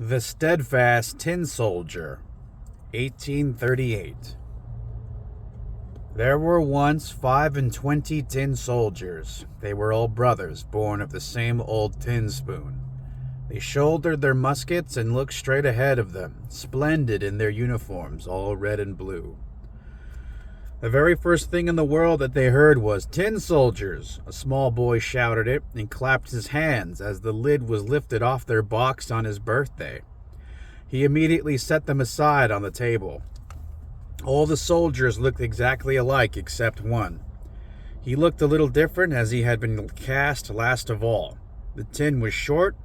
The Steadfast Tin Soldier, 1838. There were once 25 tin soldiers. They were all brothers, born of the same old tin spoon. They shouldered their muskets and looked straight ahead of them, splendid in their uniforms, all red and blue. The very first thing in the world that they heard was, "Tin soldiers!" A small boy shouted it and clapped his hands as the lid was lifted off their box on his birthday. He immediately set them aside on the table. All the soldiers looked exactly alike except one. He looked a little different as he had been cast last of all. The tin was short,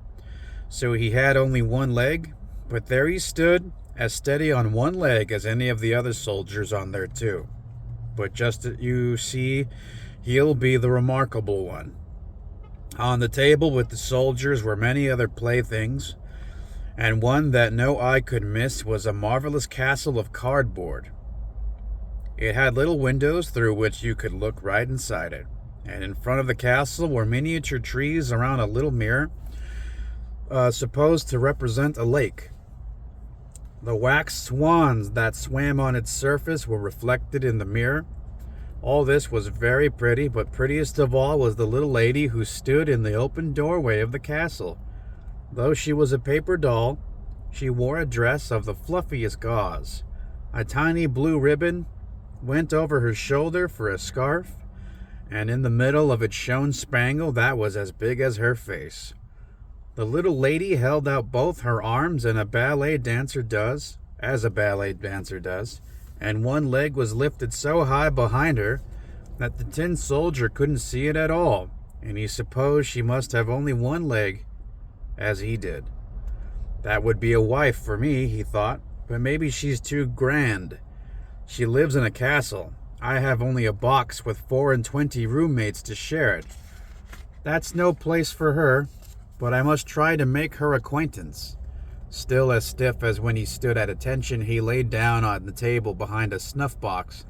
so he had only one leg, but there he stood, as steady on one leg as any of the other soldiers on there too. But just as you see, he'll be the remarkable one. On the table with the soldiers were many other playthings, and one that no eye could miss was a marvelous castle of cardboard. It had little windows through which you could look right inside it, and in front of the castle were miniature trees around a little mirror, supposed to represent a lake. The wax swans that swam on its surface were reflected in the mirror. All this was very pretty, but prettiest of all was the little lady who stood in the open doorway of the castle. Though she was a paper doll, she wore a dress of the fluffiest gauze. A tiny blue ribbon went over her shoulder for a scarf, and in the middle of it shone spangle that was as big as her face. The little lady held out both her arms as a ballet dancer does, and one leg was lifted so high behind her that the tin soldier couldn't see it at all, and he supposed she must have only one leg, as he did. That would be a wife for me, he thought, but maybe she's too grand. She lives in a castle. I have only a box with 24 roommates to share it. That's no place for her, but I must try to make her acquaintance. Still as stiff as when he stood at attention, he laid down on the table behind a snuff box,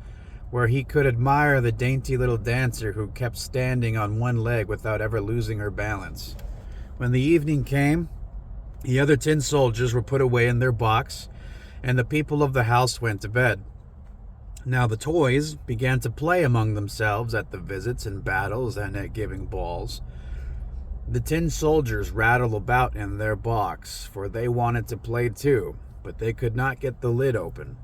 where he could admire the dainty little dancer who kept standing on one leg without ever losing her balance. When the evening came, the other tin soldiers were put away in their box, and the people of the house went to bed. Now the toys began to play among themselves at the visits and battles and at giving balls. The tin soldiers rattled about in their box, for they wanted to play too, but they could not get the lid open.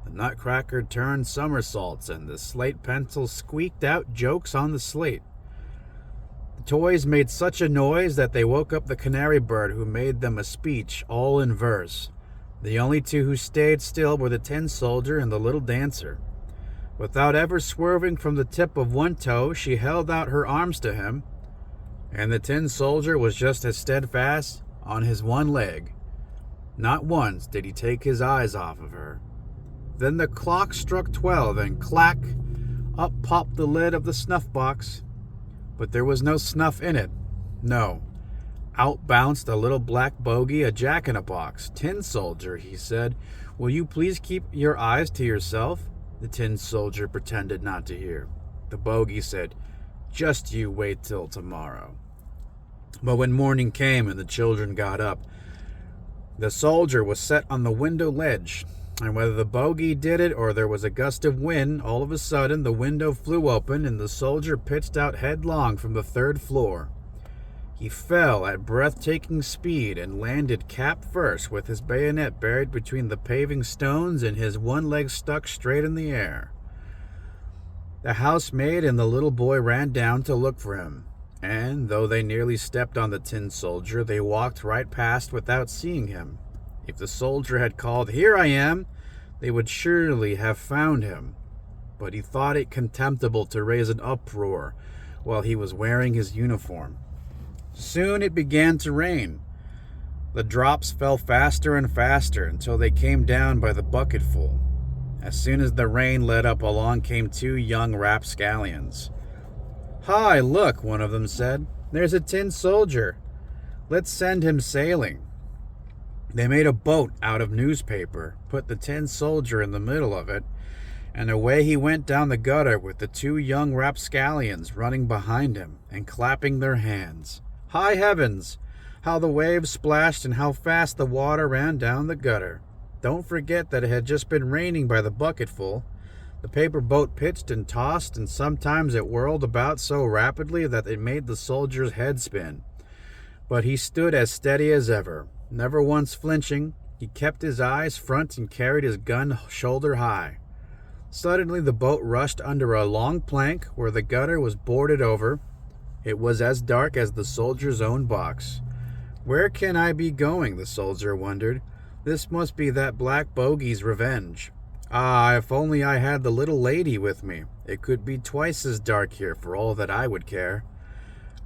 The nutcracker turned somersaults, and the slate pencil squeaked out jokes on the slate. The toys made such a noise that they woke up the canary bird, who made them a speech, all in verse. The only two who stayed still were the tin soldier and the little dancer. Without ever swerving from the tip of one toe, she held out her arms to him, and the tin soldier was just as steadfast on his one leg. Not once did he take his eyes off of her. Then the clock struck 12, and clack, up popped the lid of the snuff box. But there was no snuff in it. No. Out bounced a little black bogey, a jack-in-a-box. "Tin soldier," he said, "will you please keep your eyes to yourself?" The tin soldier pretended not to hear. The bogey said, "Just you wait till tomorrow." But when morning came and the children got up, the soldier was set on the window ledge, and whether the bogey did it or there was a gust of wind, all of a sudden the window flew open and the soldier pitched out headlong from the 3rd floor. He fell at breathtaking speed and landed cap first, with his bayonet buried between the paving stones and his one leg stuck straight in the air. The housemaid and the little boy ran down to look for him, and though they nearly stepped on the tin soldier, they walked right past without seeing him. If the soldier had called, "Here I am," they would surely have found him. But he thought it contemptible to raise an uproar while he was wearing his uniform. Soon it began to rain. The drops fell faster and faster until they came down by the bucketful. As soon as the rain let up, along came 2 young rapscallions. "Hi, look," one of them said. "There's a tin soldier. Let's send him sailing." They made a boat out of newspaper, put the tin soldier in the middle of it, and away he went down the gutter with the 2 young rapscallions running behind him and clapping their hands. "High heavens! how the waves splashed and how fast the water ran down the gutter. Don't forget that it had just been raining by the bucketful. The paper boat pitched and tossed, and sometimes it whirled about so rapidly that it made the soldier's head spin. But he stood as steady as ever, never once flinching. He kept his eyes front and carried his gun shoulder high. Suddenly the boat rushed under a long plank where the gutter was boarded over. It was as dark as the soldier's own box. "Where can I be going?" the soldier wondered. "This must be that black bogey's revenge. Ah, if only I had the little lady with me. It could be twice as dark here for all that I would care."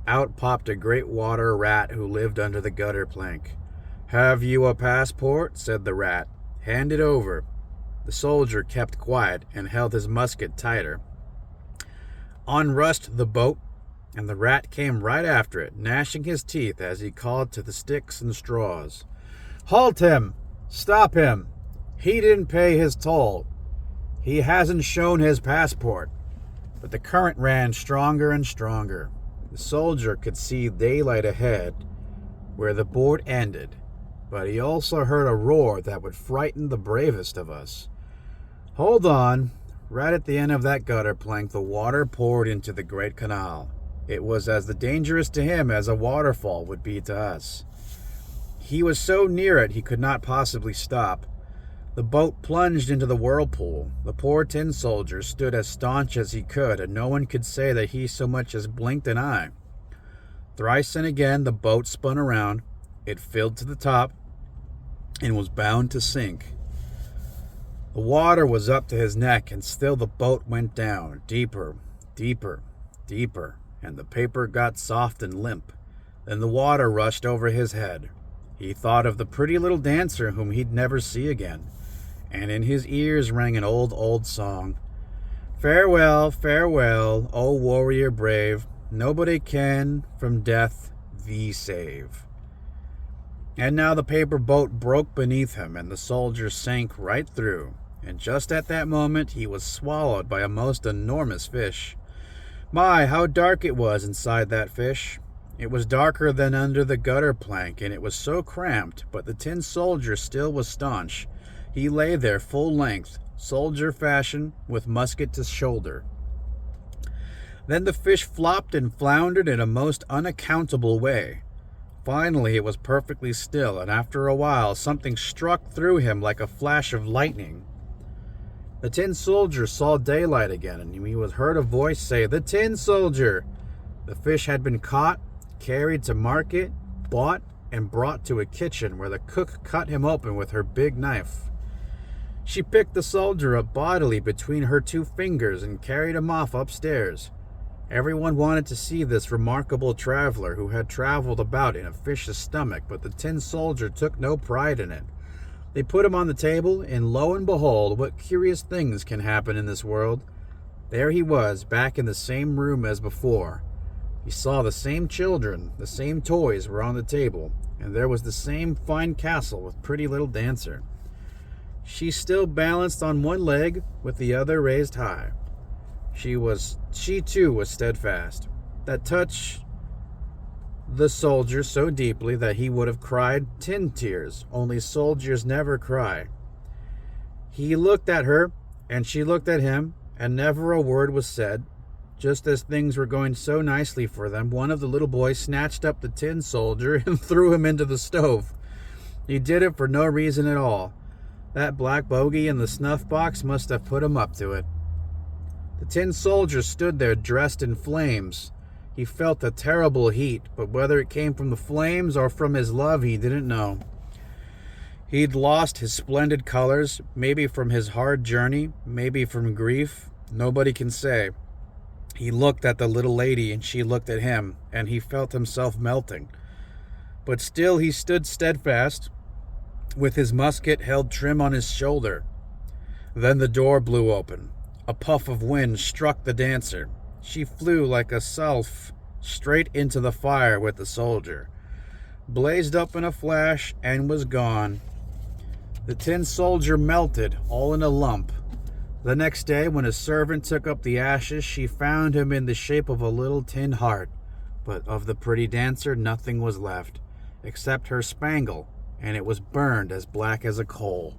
Out popped a great water rat who lived under the gutter plank. "Have you a passport?" said the rat. "Hand it over." The soldier kept quiet and held his musket tighter. On rushed the boat, and the rat came right after it, gnashing his teeth as he called to the sticks and straws. "Halt him! Stop him! He didn't pay his toll. He hasn't shown his passport." But the current ran stronger and stronger. The soldier could see daylight ahead where the board ended, but he also heard a roar that would frighten the bravest of us. Hold on. Right at the end of that gutter plank, the water poured into the great canal. It was as dangerous to him as a waterfall would be to us. He was so near it he could not possibly stop. The boat plunged into the whirlpool. The poor tin soldier stood as staunch as he could, and no one could say that he so much as blinked an eye. Thrice and again the boat spun around. It filled to the top and was bound to sink. The water was up to his neck, and still the boat went down, deeper, deeper, deeper, and the paper got soft and limp. Then the water rushed over his head. He thought of the pretty little dancer whom he'd never see again, and in his ears rang an old, old song. "Farewell, farewell, O warrior brave, nobody can from death thee save." And now the paper boat broke beneath him, and the soldier sank right through. And just at that moment he was swallowed by a most enormous fish. My, how dark it was inside that fish! It was darker than under the gutter plank, and it was so cramped, but the tin soldier still was staunch. He lay there full length, soldier fashion, with musket to shoulder. Then the fish flopped and floundered in a most unaccountable way. Finally it was perfectly still, and after a while something struck through him like a flash of lightning. The tin soldier saw daylight again, and he was heard a voice say, "The tin soldier!" The fish had been caught, carried to market, bought, and brought to a kitchen where the cook cut him open with her big knife. She picked the soldier up bodily between her 2 fingers and carried him off upstairs. Everyone wanted to see this remarkable traveler who had traveled about in a fish's stomach, but the tin soldier took no pride in it. They put him on the table, and lo and behold, what curious things can happen in this world. There he was, back in the same room as before. He saw the same children, the same toys were on the table, and there was the same fine castle with pretty little dancer. She still balanced on one leg with the other raised high. She too was steadfast. That touched the soldier so deeply that he would have cried tin tears, only soldiers never cry. He looked at her, and she looked at him, and never a word was said. Just as things were going so nicely for them, one of the little boys snatched up the tin soldier and threw him into the stove. He did it for no reason at all. That black bogey in the snuff box must have put him up to it. The tin soldier stood there dressed in flames. He felt a terrible heat, but whether it came from the flames or from his love, he didn't know. He'd lost his splendid colors, maybe from his hard journey, maybe from grief. Nobody can say. He looked at the little lady, and she looked at him, and he felt himself melting. But still he stood steadfast, with his musket held trim on his shoulder. Then the door blew open. A puff of wind struck the dancer. She flew like a self straight into the fire with the soldier, blazed up in a flash, and was gone. The tin soldier melted, all in a lump. The next day, when his servant took up the ashes, she found him in the shape of a little tin heart, but of the pretty dancer nothing was left. except her spangle, and it was burned as black as a coal.